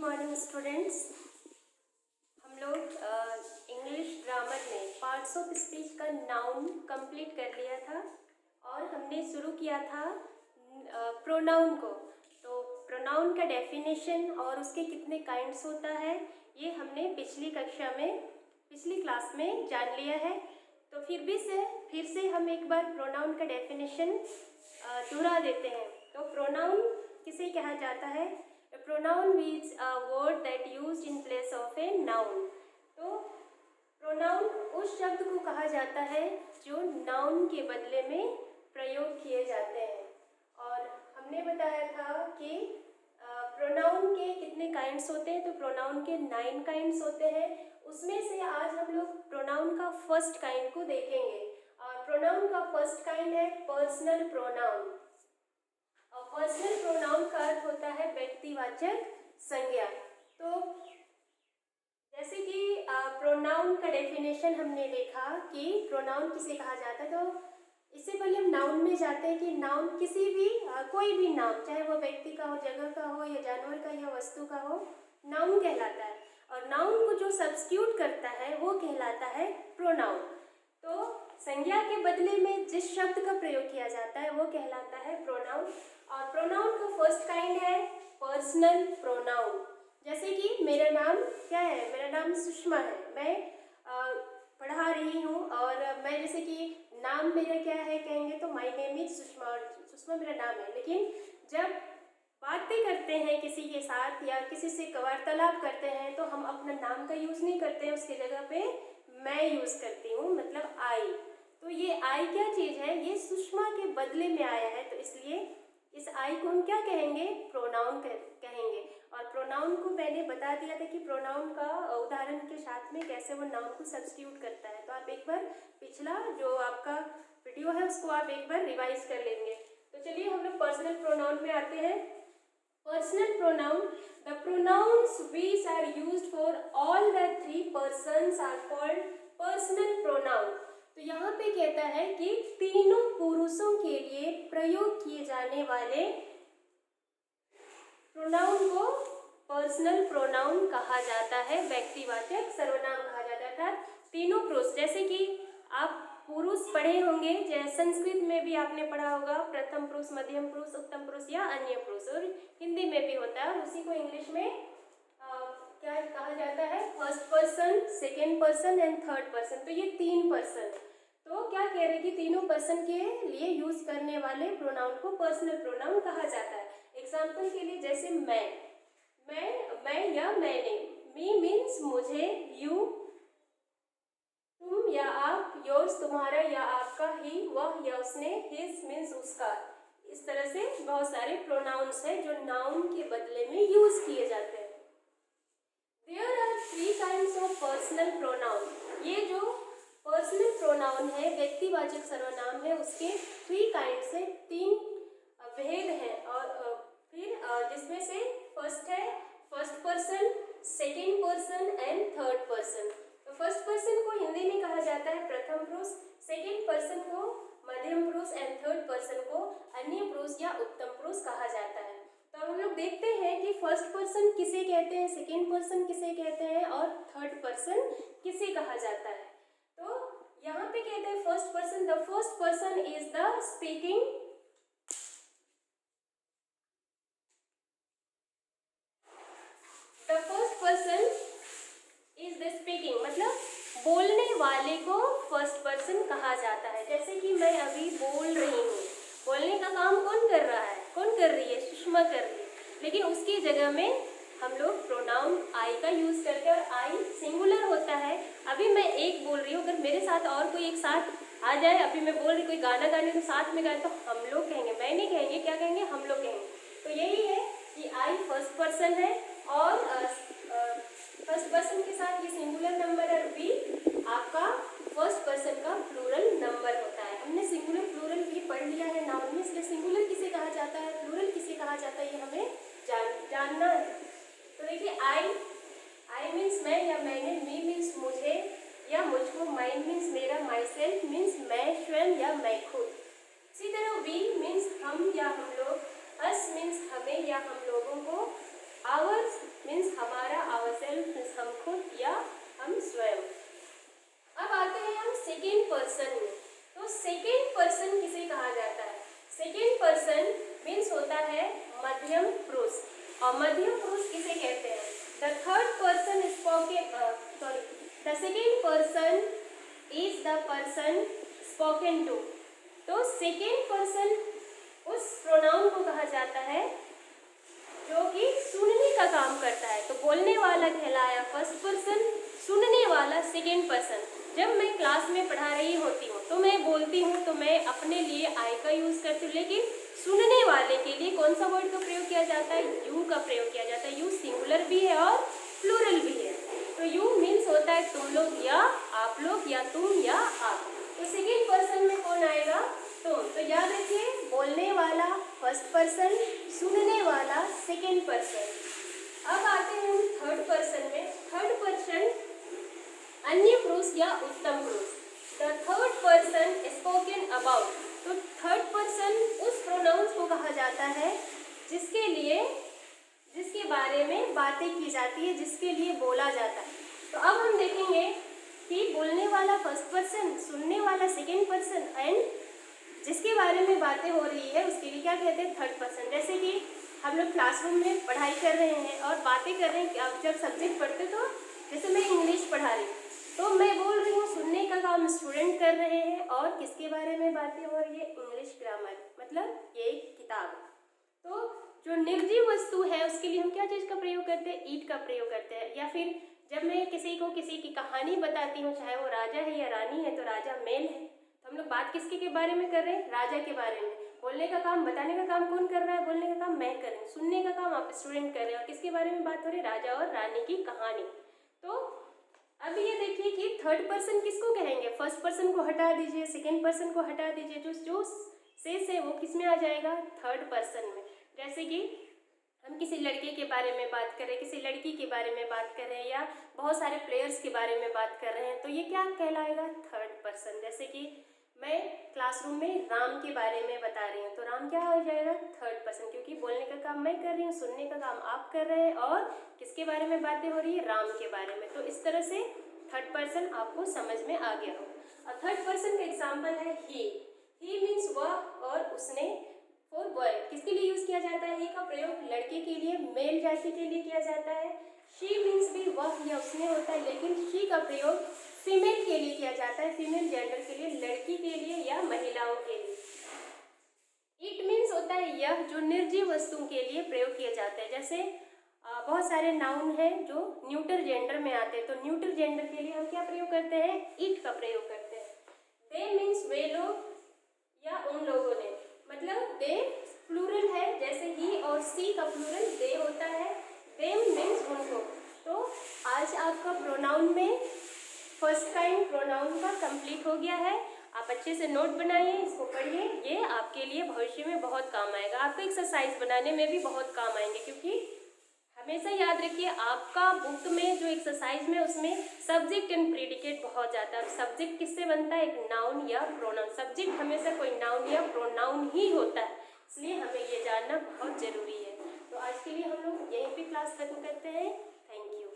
Morning students. हम लोग English grammar में पार्ट्स ऑफ स्पीच का नाउन कंप्लीट कर लिया था और हमने शुरू किया था प्रोनाउन को। तो प्रोनाउन का डेफिनेशन और उसके कितने काइंड्स होता है ये हमने पिछली क्लास में जान लिया है। तो फिर से हम एक बार प्रोनाउन का डेफिनेशन दोहरा देते हैं। तो प्रोनाउन किसे कहा जाता है? A pronoun is a word that used in place of a noun। तो प्रोनाउन उस शब्द को कहा जाता है जो नाउन के बदले में प्रयोग किए जाते हैं। और हमने बताया था कि प्रोनाउन के कितने काइंड्स होते हैं। तो प्रोनाउन के 9 काइंड्स होते हैं। उसमें से आज हम लोग प्रोनाउन का फर्स्ट काइंड को देखेंगे। और प्रोनाउन का फर्स्ट काइंड है पर्सनल प्रोनाउन। पर्सनल प्रोनाउन का अर्थ होता है व्यक्तिवाचक संज्ञा। तो जैसे कि प्रोनाउन का डेफिनेशन हमने देखा कि प्रोनाउन किसे कहा जाता है। तो इससे पहले हम नाउन में जाते हैं कि नाउन किसी भी कोई भी नाम, चाहे वो व्यक्ति का हो, जगह का हो, या जानवर का या वस्तु का हो, नाउन कहलाता है। और नाउन को जो सब्स्टिट्यूट करता है वो कहलाता है प्रोनाउन। तो संज्ञा के बदले में जिस शब्द का प्रयोग किया जाता है वो कहलाता है प्रोनाउन। और प्रोनाउन का फर्स्ट काइंड है पर्सनल प्रोनाउन। जैसे कि मेरा नाम क्या है? मेरा नाम सुषमा है। मैं पढ़ा रही हूँ और मैं जैसे कि नाम मेरा क्या है कहेंगे तो माय नेम इज सुषमा, और सुषमा मेरा नाम है। लेकिन जब बातें करते हैं किसी के साथ या किसी से वार्तालाप करते हैं तो हम अपना नाम का यूज़ नहीं करते हैं, उसकी जगह पे मैं यूज़ करती हूँ, मतलब आई। तो ये आई क्या चीज़ है? ये सुषमा के बदले में आया है, तो इसलिए इस आई को हम क्या कहेंगे? प्रोनाउन कहेंगे। और प्रोनाउन को मैंने बता दिया था कि प्रोनाउन का उदाहरण के साथ में कैसे वो नाउन को सब्स्टिट्यूट करता है। तो आप एक बार पिछला जो आपका वीडियो है उसको आप एक बार रिवाइज कर लेंगे। तो चलिए हम लोग पर्सनल प्रोनाउन में आते हैं। Personal pronoun, the pronouns which are used for all the 3 persons are called personal pronoun. तो यहाँ पे कहता है कि तीनों पुरुषों के लिए प्रयोग किए जाने वाले प्रोनाउन को पर्सनल प्रोनाउन कहा जाता है, व्यक्तिवाचक सर्वनाम कहा जाता है। तीनों पुरुष, जैसे कि आप पुरुष पढ़े होंगे, जैसे संस्कृत में भी आपने पढ़ा होगा प्रथम पुरुष, मध्यम पुरुष, उत्तम पुरुष या अन्य पुरुष, और हिंदी में भी होता है। उसी को इंग्लिश में क्या कहा जाता है? First person, second person and third person. तो ये 3 पर्सन। तो क्या कह रहे हैं कि तीनों पर्सन के लिए यूज करने वाले प्रोनाउन को पर्सनल प्रोनाउन कहा जाता है। एग्जाम्पल के लिए जैसे मैं या मैंने, मी मीन्स मुझे, यू तुम या आप, योर्स तुम्हारा या आपका, ही वह या उसने, हिज मीन्स उसका। इस तरह से बहुत सारे प्रोनाउंस हैं जो नाउन के बदले में यूज किए जाते हैं। There are 3 kinds of personal pronoun। ये जो पर्सनल प्रोनाउन है, व्यक्तिवाचक सर्वनाम है, उसके 3 काइंड्स है, 3 भेद हैं। और फिर जिसमें से फर्स्ट है first person, second person and third person. तो फर्स्ट पर्सन को हिंदी में कहा जाता है प्रथम पुरुष, सेकेंड पर्सन को मध्यम पुरुष एंड थर्ड पर्सन को अन्य पुरुष या उत्तम पुरुष कहा जाता है। तो अब हम लोग देखते हैं कि फर्स्ट पर्सन किसे कहते हैं, सेकेंड पर्सन किसे कहते हैं और थर्ड पर्सन किसे कहा जाता है। तो यहाँ पे कहते हैं first person, the first person is the speaking, the first person is the speaking, मतलब बोलने वाले को फर्स्ट पर्सन कहा जाता है। जैसे कि मैं अभी बोल रही हूँ, बोलने का काम कौन कर रहा है? कौन कर रही है? सुषमा कर रही है। लेकिन उसकी जगह में हम लोग प्रोनाउन आई का यूज करते हैं और आई सिंगुलर होता है। अभी मैं एक बोल रही हूँ, अगर मेरे साथ और कोई एक साथ आ जाए, अभी मैं बोल रही कोई गाना गाने तो साथ में गाए, तो हम लोग कहेंगे, मैं नहीं कहेंगे, क्या कहेंगे? हम लोग कहेंगे। तो यही है कि आई फर्स्ट पर्सन है और फर्स्ट पर्सन के साथ ये सिंगुलर नंबर है, वी आपका फर्स्ट पर्सन का प्लूरल नंबर होता है। हमने सिंगुलर प्लूरल भी पढ़ लिया है नाउन में, इसलिए सिंगुलर किसे कहा जाता है, प्लूरल किसे कहा जाता है, ये हमें जानना है। तो देखिए आई मीन्स मैं या मैंने, मी मीन्स मुझे या मुझको, माइन मीन्स मेरा, माई सेल्फ मीन्स मैं स्वयं या मैं खुद। इसी तरह वी मीन्स हम या हम लोग, अस मीन्स हमें या हम लोगों को, आवर्स मीन्स हमारा, आवरसेल्फ मीन्स हम खुद या हम स्वयं। अब आते हैं हम सेकेंड पर्सन में। तो सेकेंड पर्सन किसे कहा जाता है? सेकेंड पर्सन मीन्स होता है मध्यम पुरुष, और मध्यम पुरुष किसे कहते हैं? The third person spoken the second person is the person spoken to. तो सेकेंड पर्सन उस प्रोनाउन को कहा जाता है जो कि सुनने का काम करता है। तो बोलने वाला कहलाया फर्स्ट पर्सन, सुनने वाला सेकेंड पर्सन। जब मैं क्लास में पढ़ा रही होती हूँ तो मैं बोलती हूँ, तो मैं अपने लिए आई का यूज़ करती हूँ, लेकिन सुनने वाले के लिए कौन सा वर्ड का प्रयोग किया जाता है? यू का प्रयोग किया जाता है। यू सिंगुलर भी है और प्लूरल भी है। तो यू मीन्स होता है तुम लोग या आप लोग, या तुम या आप। तो सेकेंड पर्सन में कौन आएगा? तुम। तो याद रखिए, बोलने वाला फर्स्ट पर्सन, सुनने वाला सेकेंड पर्सन। अब आते हैं हम थर्ड पर्सन में। थर्ड पर्सन अन्य पुरुष या उत्तम पुरुष। The third person spoken about. तो थर्ड पर्सन उस प्रोनाउंस को कहा जाता है जिसके लिए, जिसके बारे में बातें की जाती है, जिसके लिए बोला जाता है। तो अब हम देखेंगे कि बोलने वाला फर्स्ट पर्सन, सुनने वाला सेकेंड पर्सन एंड जिसके बारे में बातें हो रही है उसके लिए क्या कहते हैं? Third person. जैसे कि हम लोग क्लासरूम में पढ़ाई कर रहे हैं और बातें कर रहे हैं। अब जब सब्जेक्ट पढ़ते तो जैसे मैं इंग्लिश पढ़ा रही हूँ तो मैं बोल रही हूँ, सुनने का काम स्टूडेंट कर रहे हैं, और किसके बारे में बातें हो रही है? इंग्लिश ग्रामर, मतलब ये किताब। तो जो निर्जीव वस्तु है उसके लिए हम क्या चीज़ का प्रयोग करते हैं? ईट का प्रयोग करते हैं। या फिर जब मैं किसी को किसी की कहानी बताती हूँ, चाहे वो राजा है या रानी है, तो राजा मेल है, तो हम लोग बात किसके के बारे में कर रहे हैं? राजा के बारे में। बोलने का काम, बताने का काम कौन कर रहा है? बोलने का काम मैं कर रही हूँ, सुनने का काम आप स्टूडेंट कर रहे हैं, और किसके बारे में बात हो रही है? राजा और रानी की कहानी। तो अब ये देखिए कि थर्ड पर्सन किसको कहेंगे? फर्स्ट पर्सन को हटा दीजिए, सेकेंड पर्सन को हटा दीजिए, जो शेष है वो किस में आ जाएगा? थर्ड पर्सन में। जैसे कि हम किसी लड़के के बारे में बात कर रहे हैं, किसी लड़की के बारे में बात कर रहे हैं, या बहुत सारे प्लेयर्स के बारे में बात कर रहे हैं, तो ये क्या कहलाएगा? Third person. जैसे कि मैं क्लासरूम में राम के बारे में बता रही हूँ, तो राम क्या हो जाएगा? थर्ड पर्सन, क्योंकि बोलने का काम मैं कर रही हूँ, सुनने का काम आप कर रहे हैं, और किसके बारे में बातें हो रही है? राम के बारे में। तो इस तरह से थर्ड पर्सन आपको समझ में आ गया हो। और थर्ड पर्सन का एग्जाम्पल है ही। ही मीन्स वह और उसने। फॉर बॉय किसके लिए यूज किया जाता है? ही का प्रयोग लड़के के लिए, मेल जाति के लिए किया जाता है। शी मीन्स भी वह या उसने होता है, लेकिन शी का प्रयोग फीमेल के लिए किया जाता है, फीमेल जेंडर के लिए, लड़की के लिए या महिलाओं के लिए। इट मीन्स होता है यह, जो निर्जीव वस्तुओं के लिए प्रयोग किया जाता है। जैसे बहुत सारे नाउन हैं जो न्यूटर जेंडर में आते हैं, तो न्यूटर जेंडर के लिए हम क्या प्रयोग करते हैं? इट का प्रयोग करते हैं। दे मीन्स वे लोग या उन लोगों ने, मतलब दे प्लूरल है, जैसे ही और सी का प्लूरल दे होता है। देम मीन्स उनको। तो आज आपका प्रोनाउन में फर्स्ट काइंड प्रोनाउन का कंप्लीट हो गया है। आप अच्छे से नोट बनाइए, इसको पढ़िए, ये आपके लिए भविष्य में बहुत काम आएगा। आपको एक्सरसाइज बनाने में भी बहुत काम आएंगे, क्योंकि हमेशा याद रखिए आपका बुक में जो एक्सरसाइज में उसमें सब्जेक्ट एंड प्रेडिकेट बहुत ज़्यादा है। सब्जेक्ट किससे बनता है? एक नाउन या प्रोनाउन। सब्जेक्ट हमेशा कोई नाउन या प्रोनाउन ही होता है, इसलिए हमें ये जानना बहुत ज़रूरी है। तो आज के लिए हम लोग यहीं पे क्लास खत्म करते हैं। Thank you.